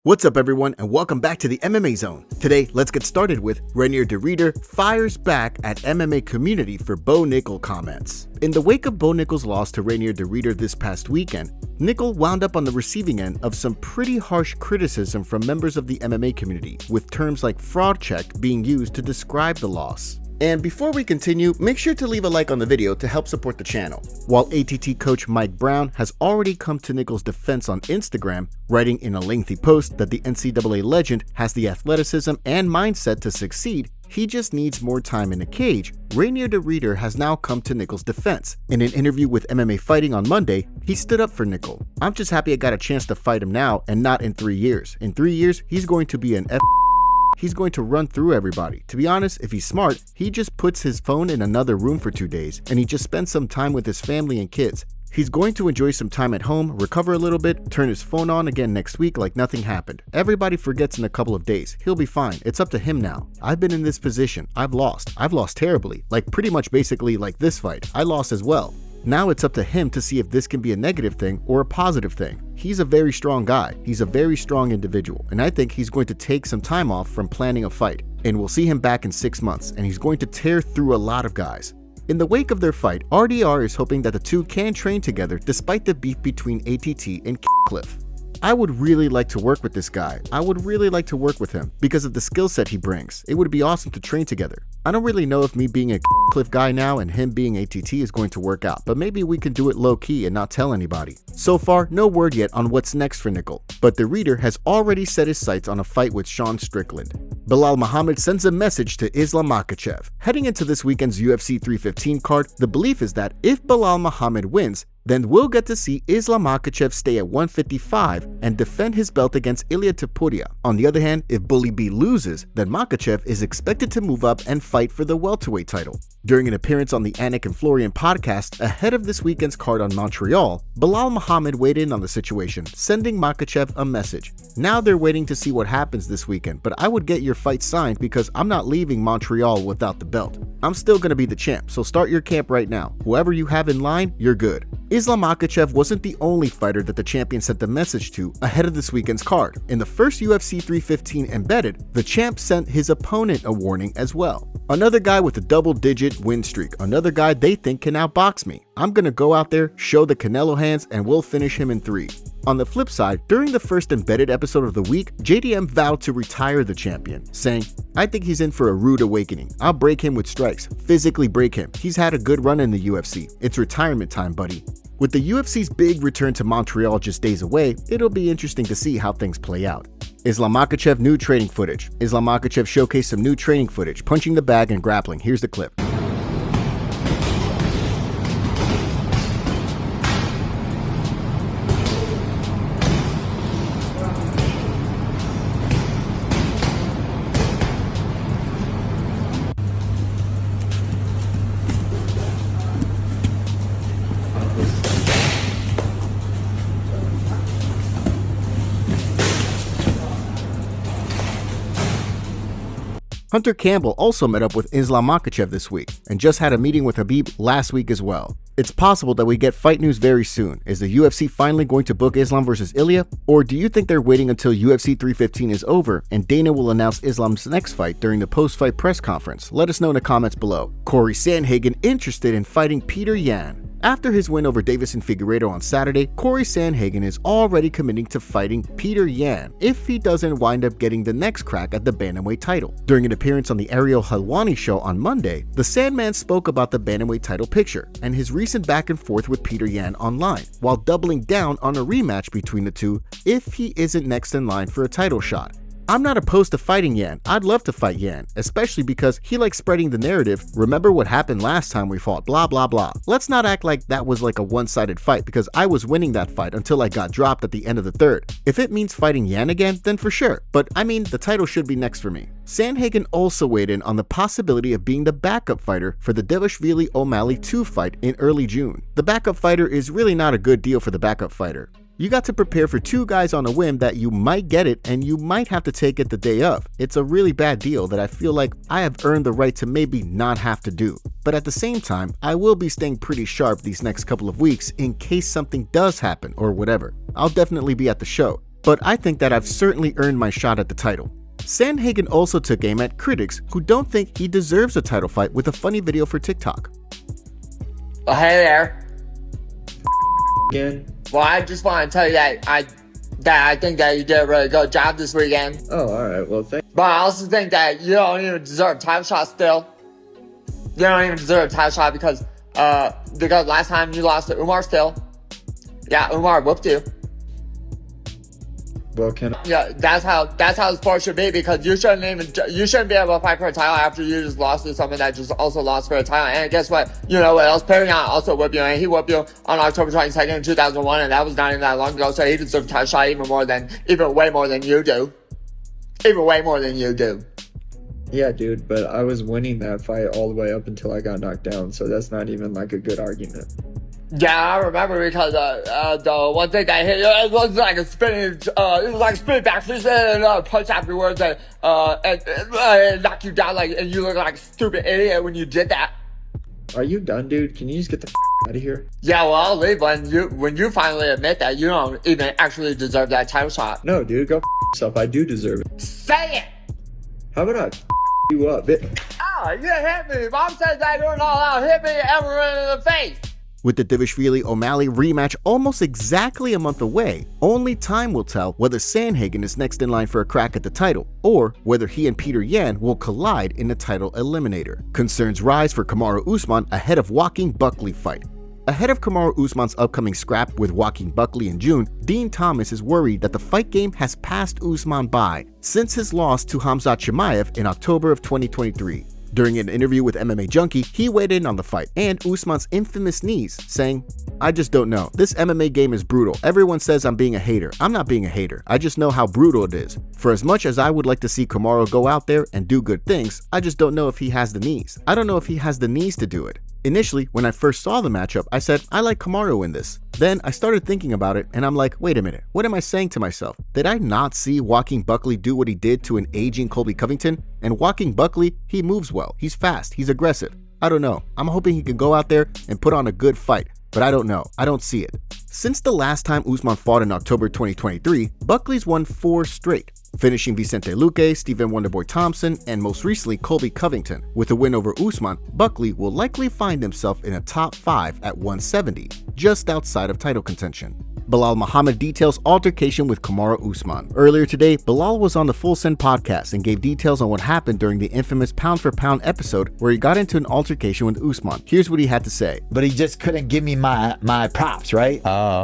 What's up everyone and welcome back to the MMA Zone. Today, let's get started with Reinier fires back at MMA Community for Bo Nickal comments. In the wake of Bo Nickal's loss to Reinier this past weekend, Nickal wound up on the receiving end of some pretty harsh criticism from members of the MMA community, with terms like fraud check being used to describe the loss. And before we continue, make sure to leave a like on the video to help support the channel. While ATT coach Mike Brown has already come to Nickal's defense on Instagram, writing in a lengthy post that the NCAA legend has the athleticism and mindset to succeed, he just needs more time in the cage. Reinier has now come to Nickal's defense. In an interview with MMA Fighting on Monday, he stood up for Nickal. "I'm just happy I got a chance to fight him now and not in 3 years. In 3 years, he's going to be an He's going to run through everybody. To be honest, if he's smart, he just puts his phone in another room for 2 days and he just spends some time with his family and kids. He's going to enjoy some time at home, recover a little bit, turn his phone on again next week like nothing happened. Everybody forgets in a couple of days. He'll be fine. It's up to him now. I've been in this position. I've lost terribly. Like pretty much basically like this fight. I lost as well. Now it's up to him to see if this can be a negative thing or a positive thing. He's a very strong guy. He's a very strong individual. And I think he's going to take some time off from planning a fight. And we'll see him back in 6 months. And he's going to tear through a lot of guys." In the wake of their fight, RDR is hoping that the two can train together despite the beef between ATT and Cliff. "I would really like to work with this guy. I would really like to work with him because of the skill set he brings. It would be awesome to train together. I don't really know if me being a Cliff guy now and him being ATT is going to work out, but maybe we can do it low-key and not tell anybody." So far, no word yet on what's next for Nickal, but the reader has already set his sights on a fight with Sean Strickland. Belal Muhammad sends a message to Islam Makhachev. Heading into this weekend's UFC 315 card, the belief is that if Belal Muhammad wins, then we'll get to see Islam Makhachev stay at 155 and defend his belt against Ilia Topuria. On the other hand, if Bully B loses, then Makhachev is expected to move up and fight for the welterweight title. During an appearance on the Anik and Florian podcast ahead of this weekend's card on Montreal, Belal Muhammad weighed in on the situation, sending Makhachev a message. "Now they're waiting to see what happens this weekend, but I would get your fight signed because I'm not leaving Montreal without the belt. I'm still going to be the champ, so start your camp right now. Whoever you have in line, you're good." Islam Makhachev wasn't the only fighter that the champion sent the message to ahead of this weekend's card. In the first UFC 315 embedded, the champ sent his opponent a warning as well. "Another guy with a double-digit win streak. Another guy they think can outbox me. I'm gonna go out there, show the Canelo hands, and we'll finish him in 3. On the flip side, during the first embedded episode of the week, JDM vowed to retire the champion, saying, "I think he's in for a rude awakening. I'll break him with strikes, physically break him. He's had a good run in the UFC. It's retirement time, buddy." With the UFC's big return to Montreal just days away, it'll be interesting to see how things play out. Islam Makhachev new training footage. Islam Makhachev showcased some new training footage, punching the bag and grappling. Here's the clip. Hunter Campbell also met up with Islam Makhachev this week and just had a meeting with Khabib last week as well. It's possible that we get fight news very soon. Is the UFC finally going to book Islam versus Ilia? Or do you think they're waiting until UFC 315 is over and Dana will announce Islam's next fight during the post-fight press conference? Let us know in the comments below. Cory Sandhagen interested in fighting Petr Yan. After his win over Davison Figueiredo on Saturday, Cory Sandhagen is already committing to fighting Petr Yan if he doesn't wind up getting the next crack at the bantamweight title. During an appearance on the Ariel Helwani show on Monday, the Sandman spoke about the bantamweight title picture and his recent back and forth with Petr Yan online, while doubling down on a rematch between the two if he isn't next in line for a title shot. "I'm not opposed to fighting Yan. I'd love to fight Yan, especially because he likes spreading the narrative. Remember what happened last time we fought, blah blah blah. Let's not act like that was like a one-sided fight because I was winning that fight until I got dropped at the end of the third. If it means fighting Yan again, then for sure. But I mean, the title should be next for me." Sandhagen also weighed in on the possibility of being the backup fighter for the Dvalishvili O'Malley 2 fight in early June. The backup fighter is really not a good deal for the backup fighter. You got to prepare for 2 guys on a whim that you might get it and you might have to take it the day of. It's a really bad deal that I feel like I have earned the right to maybe not have to do. But at the same time, I will be staying pretty sharp these next couple of weeks in case something does happen or whatever. I'll definitely be at the show. but I think that I've certainly earned my shot at the title. Sandhagen also took aim at critics who don't think he deserves a title fight with a funny video for TikTok. Hey there. Again? Well, I just want to tell you that I think that you did a really good job this weekend. Oh, alright, well, thanks. But I also think that you don't even deserve a title shot still. You don't even deserve a title shot because last time you lost to Umar still. Yeah, Umar whooped you. Well, can I? Yeah, that's how the sport should be, because you shouldn't be able to fight for a title after you just lost to someone that just also lost for a title. And guess what? You know what else? Petr also whooped you, and he whooped you on October 22nd, 2001, and that was not even that long ago, so he deserves a title shot even way more than you do. Even way more than you do. Yeah, dude, but I was winning that fight all the way up until I got knocked down, so that's not even like a good argument. Yeah, I remember, because the one thing that hit you, it was like a spinning back fist and a punch afterwards, and knock you down, and you look like a stupid idiot when you did that. Are you done, dude? Can you just get the out of here? Yeah, well, I'll leave when you finally admit that you don't even actually deserve that title shot. No, dude, go yourself. I do deserve it. Say it! How about I you up, bitch? Oh, you hit me! Mom says that you're not allowed to hit me ever in the face! With the Divishvili-O'Malley rematch almost exactly a month away, only time will tell whether Sandhagen is next in line for a crack at the title, or whether he and Petr Yan will collide in the title eliminator. Concerns rise for Kamaru Usman ahead of Joaquin Buckley fight. Ahead of Kamaru Usman's upcoming scrap with Joaquin Buckley in June, Dean Thomas is worried that the fight game has passed Usman by since his loss to Khamzat Chimaev in October of 2023. During an interview with MMA Junkie, he weighed in on the fight and Usman's infamous knees, saying, "I just don't know. This MMA game is brutal. Everyone says I'm being a hater. I'm not being a hater. I just know how brutal it is. For as much as I would like to see Kamaru go out there and do good things, I just don't know if he has the knees. I don't know if he has the knees to do it." Initially, when I first saw the matchup, I said, I like Kamaru in this. Then I started thinking about it and I'm like, wait a minute, what am I saying to myself? Did I not see Joaquin Buckley do what he did to an aging Colby Covington? And Joaquin Buckley, he moves well, he's fast, he's aggressive. I don't know, I'm hoping he can go out there and put on a good fight, but I don't know, I don't see it. Since the last time Usman fought in October 2023, Buckley's won 4 straight, finishing Vicente Luque, Stephen Wonderboy Thompson, and most recently Colby Covington. With a win over Usman, Buckley will likely find himself in a top 5 at 170, just outside of title contention. Belal Muhammad details altercation with Kamaru Usman. Earlier today, Belal was on the Full Send podcast and gave details on what happened during the infamous pound for pound episode where he got into an altercation with Usman. Here's what he had to say. But he just couldn't give me my props, right?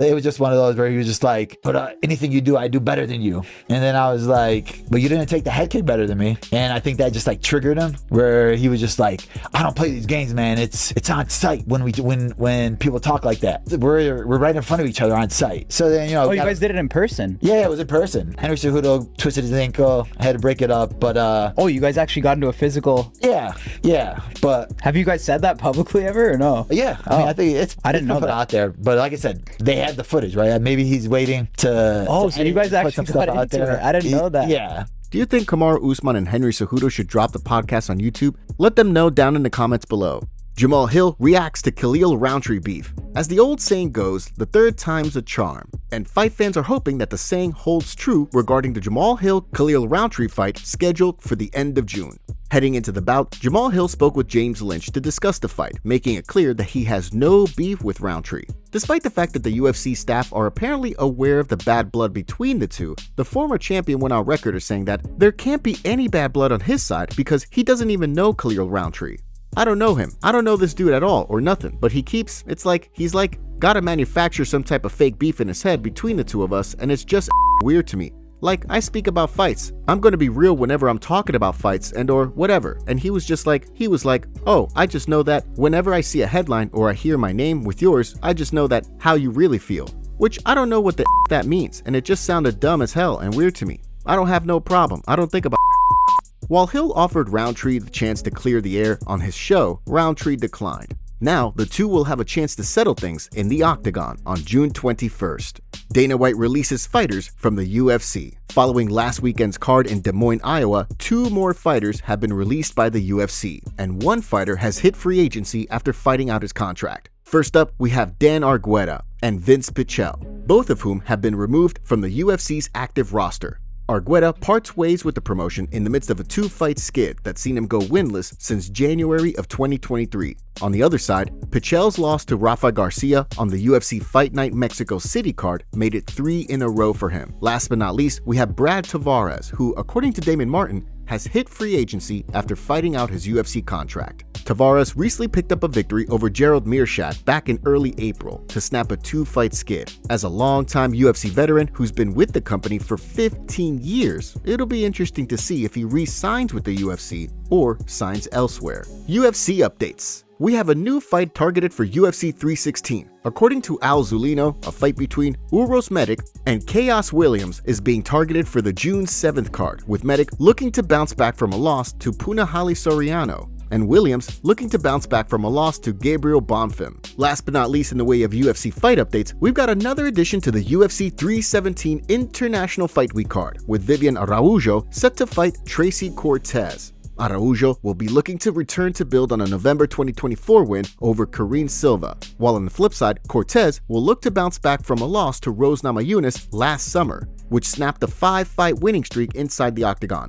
It was just one of those where he was just like, but anything you do, I do better than you. And then I was like, but you didn't take the head kick better than me. And I think that just like triggered him, where he was just like, I don't play these games, man. It's on site when people talk like that. We're right in front of each other on site. So then, you know. Oh, you guys did it in person? Yeah, it was in person. Henry Cejudo twisted his ankle. I had to break it up, but oh, you guys actually got into a physical? Yeah, but have you guys said that publicly ever or no? Yeah, I mean, I think I didn't know put that out there, but like I said, they had the footage, right? Maybe he's waiting to. Oh, so you guys actually got into it? I didn't know that. Yeah. Do you think Kamaru Usman and Henry Cejudo should drop the podcast on YouTube? Let them know down in the comments below. Jamahal Hill reacts to Khalil Rountree beef. As the old saying goes, the third time's a charm. And fight fans are hoping that the saying holds true regarding the Jamahal Hill-Khalil Rountree fight scheduled for the end of June. Heading into the bout, Jamahal Hill spoke with James Lynch to discuss the fight, making it clear that he has no beef with Rountree. Despite the fact that the UFC staff are apparently aware of the bad blood between the two, the former champion went on record as saying that there can't be any bad blood on his side because he doesn't even know Khalil Rountree. I don't know him. I don't know this dude at all or nothing, but he's like gotta manufacture some type of fake beef in his head between the two of us, and it's just weird to me. Like, I speak about fights. I'm gonna be real whenever I'm talking about fights and or whatever. And he was like, oh, I just know that whenever I see a headline or I hear my name with yours, I just know that how you really feel. Which I don't know what the that means, and it just sounded dumb as hell and weird to me. I don't have no problem. I don't think about. While Hill offered Rountree the chance to clear the air on his show, Rountree declined. Now, the two will have a chance to settle things in the Octagon on June 21st. Dana White releases fighters from the UFC. Following last weekend's card in Des Moines, Iowa, 2 more fighters have been released by the UFC, and 1 fighter has hit free agency after fighting out his contract. First up, we have Dan Argueta and Vince Pichel. both of whom have been removed from the UFC's active roster. Argueta parts ways with the promotion in the midst of a 2-fight skid that's seen him go winless since January of 2023. On the other side, Pichel's loss to Rafa Garcia on the UFC Fight Night Mexico City card made it 3 in a row for him. Last but not least, we have Brad Tavares, who, according to Damon Martin, has hit free agency after fighting out his UFC contract. Tavares recently picked up a victory over Gerald Meerschaert back in early April to snap a 2-fight skid. As a longtime UFC veteran who's been with the company for 15 years, it'll be interesting to see if he re-signs with the UFC or signs elsewhere. UFC updates. We have a new fight targeted for UFC 316. According to Al Zulino, a fight between Uros Medic and Chaos Williams is being targeted for the June 7th card, with Medic looking to bounce back from a loss to Punahali Soriano, and Williams looking to bounce back from a loss to Gabriel Bonfim. Last but not least in the way of UFC fight updates, we've got another addition to the UFC 317 International Fight Week card, with Vivian Araujo set to fight Tracy Cortez. Araujo will be looking to return to build on a November 2024 win over Karine Silva, while on the flip side, Cortez will look to bounce back from a loss to Rose Namajunas last summer, which snapped a 5-fight winning streak inside the octagon.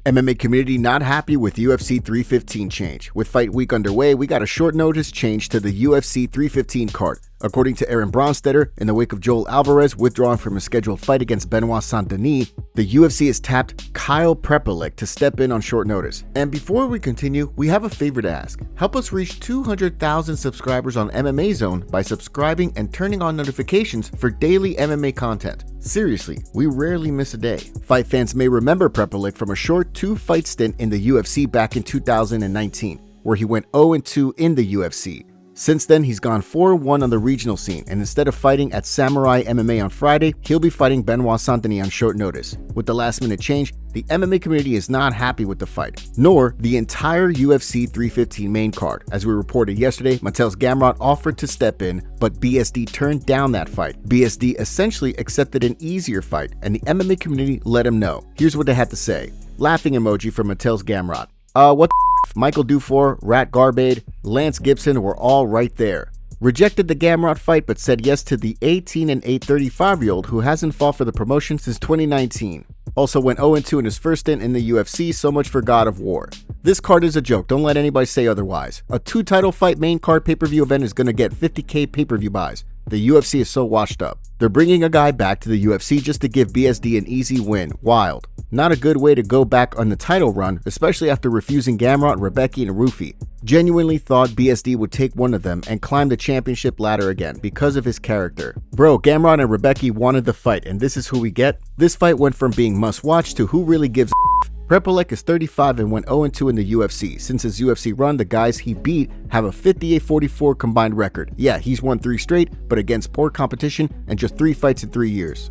MMA community not happy with UFC 315 change. With fight week underway, we got a short notice change to the UFC 315 card. According to Aaron Bronstetter, in the wake of Joel Alvarez withdrawing from a scheduled fight against Benoit Saint-Denis, the UFC has tapped Kyle Prepelic to step in on short notice. And before we continue, we have a favor to ask. Help us reach 200,000 subscribers on MMA Zone by subscribing and turning on notifications for daily MMA content. Seriously, we rarely miss a day. Fight fans may remember Prepelic from a short 2-fight stint in the UFC back in 2019, where he went 0-2 in the UFC. Since then, he's gone 4-1 on the regional scene, and instead of fighting at Samurai MMA on Friday, he'll be fighting Benoit Saint-Denis on short notice. With the last-minute change, the MMA community is not happy with the fight, nor the entire UFC 315 main card. As we reported yesterday, Mateusz Gamrot offered to step in, but BSD turned down that fight. BSD essentially accepted an easier fight, and the MMA community let him know. Here's what they had to say. Laughing emoji from Mateusz Gamrot. What the f? Michael Dufour, Rat Garbade, Lance Gibson were all right there. Rejected the Gamrot fight but said yes to the 18 and 8 35-year-old who hasn't fought for the promotion since 2019. Also went 0-2 in his first stint in the UFC, so much for God of War. This card is a joke, don't let anybody say otherwise. A 2-title fight main card pay-per-view event is gonna get 50k pay-per-view buys. The UFC is so washed up. They're bringing a guy back to the UFC just to give BSD an easy win. Wild. Not a good way to go back on the title run, especially after refusing Gamrot, Rebecca, and Rufi. Genuinely thought BSD would take one of them and climb the championship ladder again because of his character. Bro, Gamrot and Rebecca wanted the fight, and this is who we get? This fight went from being must-watch to who really gives a Prepelic is 35 and went 0-2 in the UFC. Since his UFC run, the guys he beat have a 58-44 combined record. Yeah, he's won 3 straight, but against poor competition and just 3 fights in 3 years.